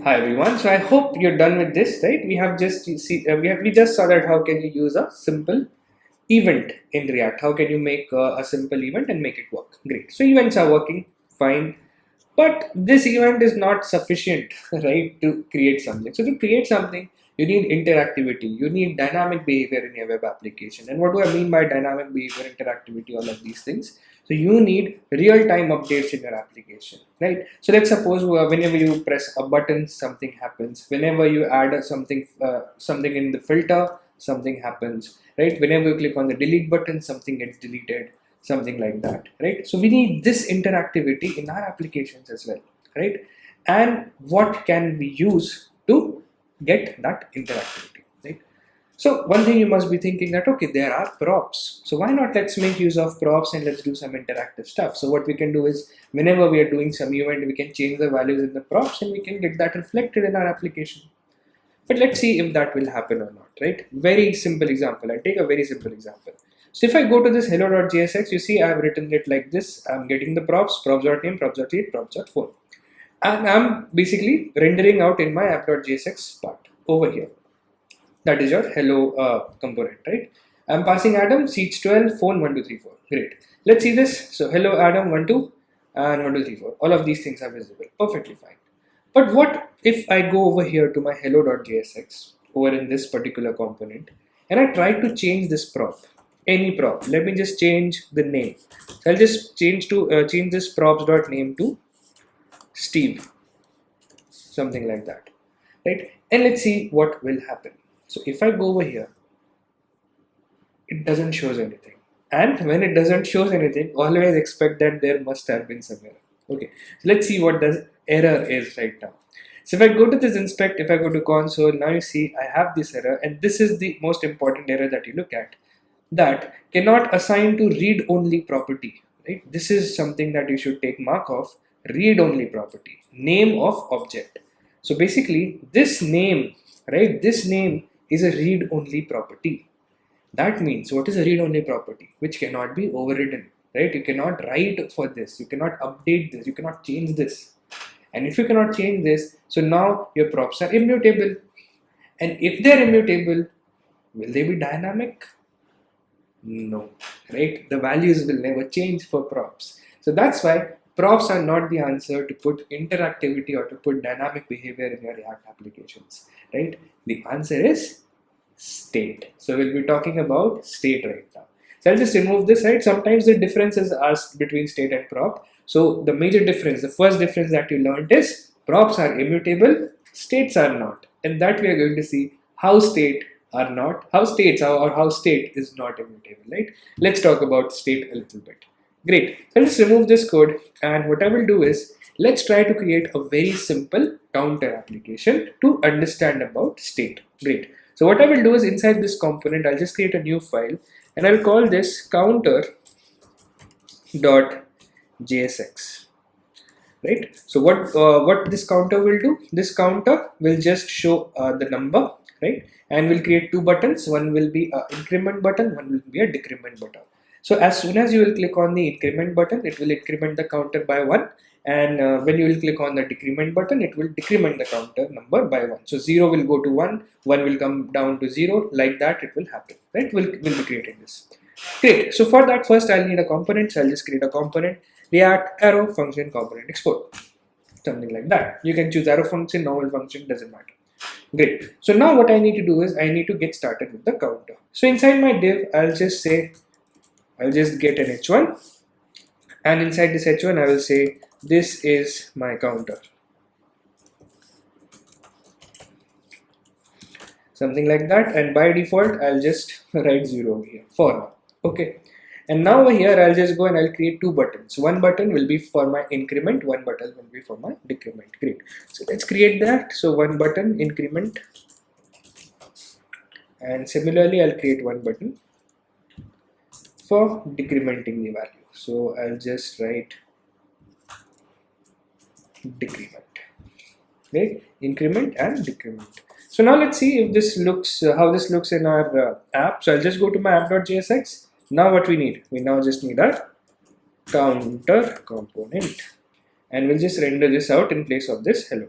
Hi everyone. So I hope you're done with this, right? We have just we just saw that how can you use a simple event in React? How can you make a simple event and make it work? Great. So events are working fine, but this event is not sufficient, right, to create something. So to create something, you need interactivity. You need dynamic behavior in your web application. And what do I mean by dynamic behavior, interactivity, all of these things? So you need real-time updates in your application, right? So let's suppose whenever you press a button, something happens. Whenever you add something in the filter, something happens, right? Whenever you click on the delete button, something gets deleted, something like that, right? So we need this interactivity in our applications as well, right? And what can we use to get that interactivity, right? So one thing you must be thinking that, okay, there are props. So why not let's make use of props and let's do some interactive stuff. So what we can do is whenever we are doing some event, we can change the values in the props and we can get that reflected in our application. But let's see if that will happen or not, right? Very simple example. I'll take a very simple example. So if I go to this hello.jsx, you see I've written it like this. I'm getting the props, props.name, props.8, props.4. And I'm basically rendering out in my app.jsx part over here. That is your hello component, right? I'm passing Adam, seats 12, phone 1234. Great. Let's see this. So hello Adam 12 and 1234. All of these things are visible. Perfectly fine. But what if I go over here to my hello.jsx over in this particular component and I try to change this prop, any prop. Let me just change the name. So I'll just change this props.name to Steve, something like that, right? And let's see what will happen. So if I go over here, it doesn't shows anything. And when it doesn't shows anything, always expect that there must have been some error. Okay, so let's see what the error is right now. So if I go to this inspect, if I go to console, now you see I have this error, and this is the most important error that you look at, that cannot assign to read-only property, right? This is something that you should take mark of, read-only property, name of object. So basically this name, right, this name is a read-only property. That means what is a read-only property? Which cannot be overridden, right? You cannot write for this, you cannot update this, you cannot change this. And if you cannot change this, so now your props are immutable. And if they're immutable, will they be dynamic? No, right? The values will never change for props. So that's why props are not the answer to put interactivity or to put dynamic behavior in your React applications, right? The answer is state. So we'll be talking about state right now. So I'll just remove this, right? Sometimes the difference is asked between state and prop. So the major difference, the first difference that you learned is props are immutable, states are not. And that we are going to see how state are not, how states are, or how state is not immutable, right? Let's talk about state a little bit. Great. So let's remove this code, and what I will do is let's try to create a very simple counter application to understand about state. Great. So what I will do is inside this component, I'll just create a new file and I'll call this counter.jsx, right? So what this counter will do? This counter will just show the number, right? And we'll create two buttons. One will be an increment button, one will be a decrement button. So as soon as you will click on the increment button, it will increment the counter by 1. And when you will click on the decrement button, it will decrement the counter number by 1. So 0 will go to 1, 1 will come down to 0, like that it will happen, right? We'll be creating this. Great. So for that, first I'll need a component. So I'll just create a component, React arrow function component export, something like that. You can choose arrow function, normal function, doesn't matter. Great. So now what I need to do is I need to get started with the counter. So inside my div, I'll just say, I'll just get an h1, and inside this h1 I will say this is my counter, something like that, and by default I'll just write 0 over here for now. Okay, and now over here I'll just go and I'll create two buttons. One button will be for my increment, one button will be for my decrement. Great. So let's create that. So one button increment, and similarly I'll create one button for decrementing the value. So I'll just write decrement, right? Increment and decrement. So now let's see if this looks how this looks in our app. So I'll just go to my app.jsx. Now what we need? We now just need a counter component, and we'll just render this out in place of this hello.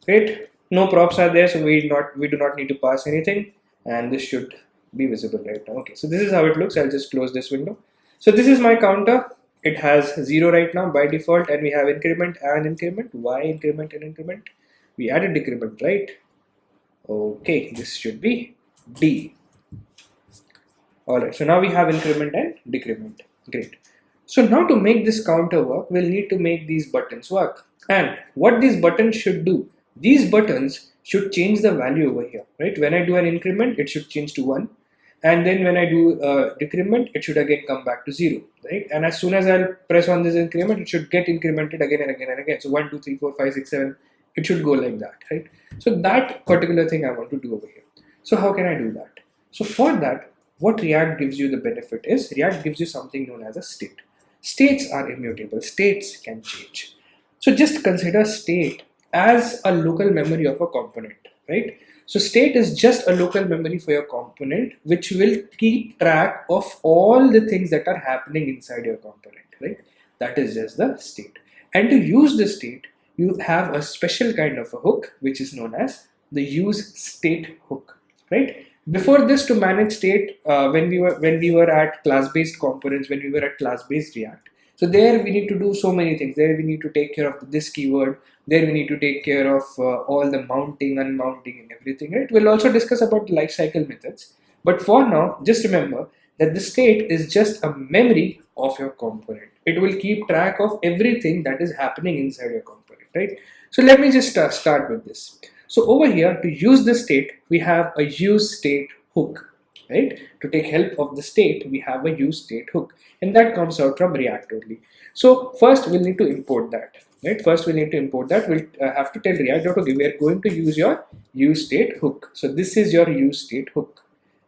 Great. No props are there, so we do not need to pass anything, and this should be visible right now. Okay, so this is how it looks. I'll just close this window. So this is my counter. It has 0 right now by default, and we have increment and increment. Why increment and increment? We added decrement, right? Okay, this should be D. Alright, so now we have increment and decrement. Great. So now to make this counter work, we'll need to make these buttons work. And what these buttons should do, these buttons should change the value over here, right? When I do an increment, it should change to 1. And then when I do decrement, it should again come back to 0, right? And as soon as I'll press on this increment, it should get incremented again and again and again. So 1, 2, 3, 4, 5, 6, 7, it should go like that, right? So that particular thing I want to do over here. So how can I do that? So for that, what React gives you the benefit is, React gives you something known as a state. States are immutable, states can change. So just consider state as a local memory of a component, right? So state is just a local memory for your component, which will keep track of all the things that are happening inside your component, right? That is just the state. And to use the state, you have a special kind of a hook, which is known as the use state hook, right? Before this, to manage state, when we were at class-based components, when we were at class-based React, so there we need to do so many things. There we need to take care of this keyword. There we need to take care of all the mounting, unmounting, and everything. Right? We'll also discuss about the lifecycle methods. But for now, just remember that the state is just a memory of your component. It will keep track of everything that is happening inside your component. Right? So let me just start with this. So over here, to use the state, we have a use state hook, right? To take help of the state, we have a use state hook, and that comes out from React only. So first, we'll need to import that, right? First, we need to import that. We'll have to tell React, okay, we are going to use your use state hook. So this is your use state hook.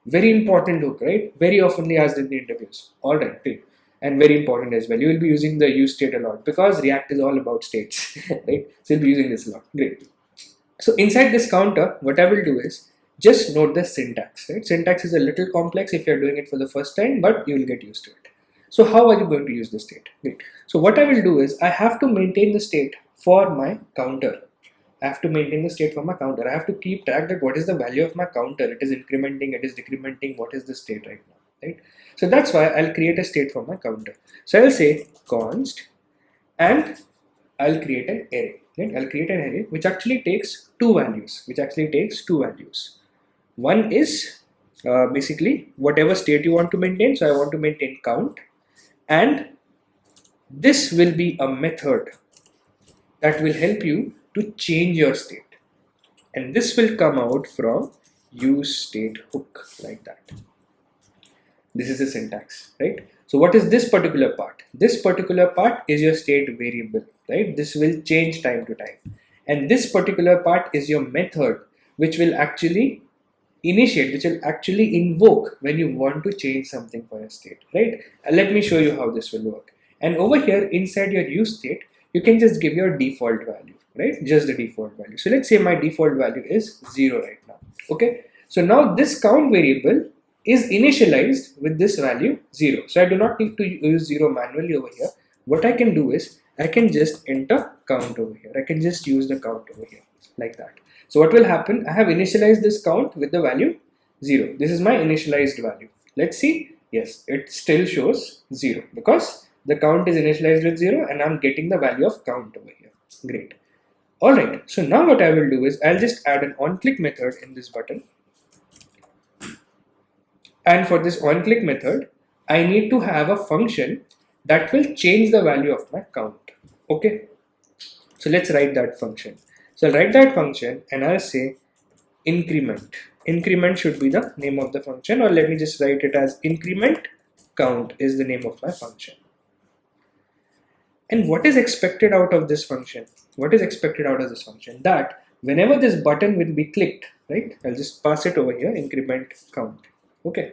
Very important hook, right? Very oftenly asked in the interviews. All right, great. And very important as well. You will be using the use state a lot because React is all about states, right? So you'll be using this a lot. Great. So inside this counter, what I will do is just note the syntax, right? Syntax is a little complex if you're doing it for the first time, but you will get used to it. So how are you going to use the state? Great. So what I will do is I have to maintain the state for my counter. I have to maintain the state for my counter. I have to keep track that what is the value of my counter. It is incrementing, it is decrementing, what is the state right now, right? So that's why I'll create a state for my counter. So I'll say const and I'll create an array. Right? I'll create an array which actually takes two values. One is basically whatever state you want to maintain. So I want to maintain count, and this will be a method that will help you to change your state, and this will come out from use state hook like that. This is the syntax, right? So what is this particular part? This particular part is your state variable, right? This will change time to time. And this particular part is your method, which will actually initiate, which will actually invoke when you want to change something for your state, right? Let me show you how this will work. And over here inside your use state, you can just give your default value, right? Just the default value. So let's say my default value is 0 right now. Okay. So now this count variable is initialized with this value 0. So I do not need to use 0 manually over here. What I can do is I can just enter count over here. I can just use the count over here like that. So what will happen? I have initialized this count with the value 0. This is my initialized value. Let's see. Yes, it still shows 0 because the count is initialized with 0 and I'm getting the value of count over here. Great. Alright, so now what I will do is I'll just add an onClick method in this button. And for this onClick method, I need to have a function that will change the value of my count. Okay. So let's write that function. So I'll write that function and I'll say increment. Increment should be the name of the function, or let me just write it as increment count is the name of my function. And what is expected out of this function? What is expected out of this function? That whenever this button will be clicked, right? I'll just pass it over here, increment count. Okay.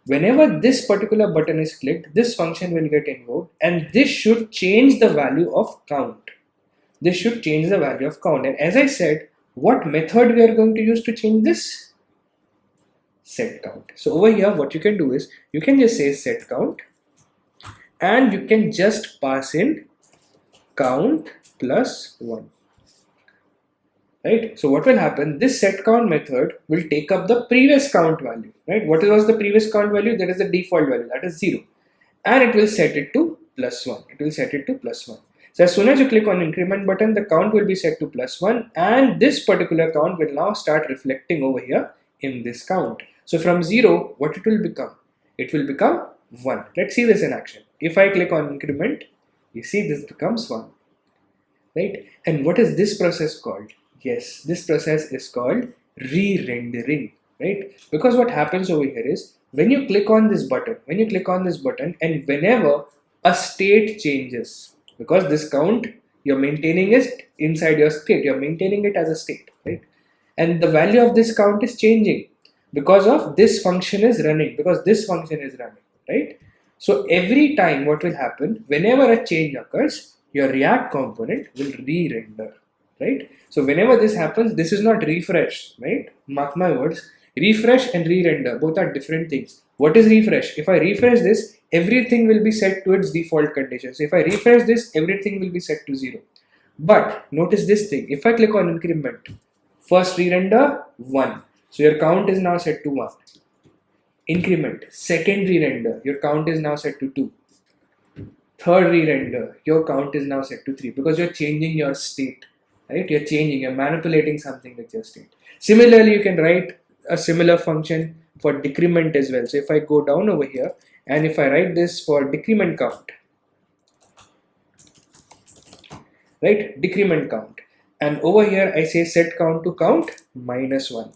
Whenever this particular button is clicked, this function will get invoked and this should change the value of count. This should change the value of count. And as I said, what method we are going to use to change this? Set count. So over here, what you can do is you can just say set count and you can just pass in count plus 1. right? So what will happen? This set count method will take up the previous count value, right? What was the previous count value? That is the default value, that is 0, and it will set it to +1. It will set it to +1. So as soon as you click on increment button, the count will be set to +1, and this particular count will now start reflecting over here in this count. So from 0, what it will become? It will become 1. Let's see this in action. If I click on increment, you see this becomes 1, right? And what is this process called? Yes, this process is called re-rendering, right? Because what happens over here is when you click on this button, and whenever a state changes, because this count you're maintaining it inside your state, you're maintaining it as a state, right? And the value of this count is changing because of this function is running, right? So every time what will happen, whenever a change occurs, your React component will re-render, right? So whenever this happens, this is not refresh, right? Mark my words, refresh and re-render, both are different things. What is refresh? If I refresh this, everything will be set to its default conditions. If I refresh this, everything will be set to 0. But notice this thing, if I click on increment, first re-render 1. So your count is now set to 1. Increment, second re-render, your count is now set to 2. Third re-render, your count is now set to 3 because you're changing your state, right? You're manipulating something with your state. Similarly, you can write a similar function for decrement as well. So if I go down over here and if I write this for decrement count, right? Decrement count. And over here I say set count to count -1.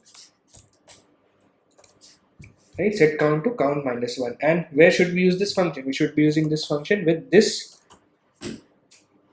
Right, set count to count -1. And where should we use this function? We should be using this function with this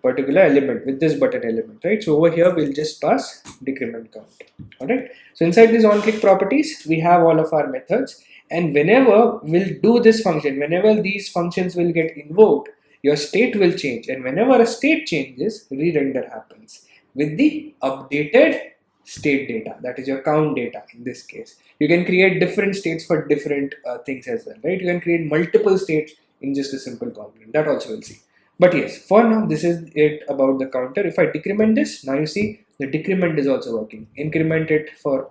particular element, with this button element, right? So over here we'll just pass decrement count. All right. So inside these on-click properties, we have all of our methods, and whenever we'll do this function, whenever these functions will get invoked, your state will change, and whenever a state changes, re-render happens with the updated state data, that is your count data in this case. You can create different states for different things as well, right? You can create multiple states in just a simple component. That also we'll see. But yes, for now, this is it about the counter. If I decrement this, now you see the decrement is also working. Increment it for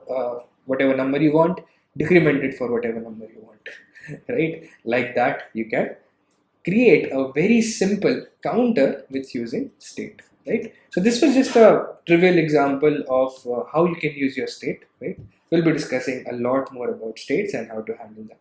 whatever number you want, decrement it for whatever number you want, right? Like that, you can create a very simple counter with using state, right? So this was just a trivial example of how you can use your state, right? We'll be discussing a lot more about states and how to handle them.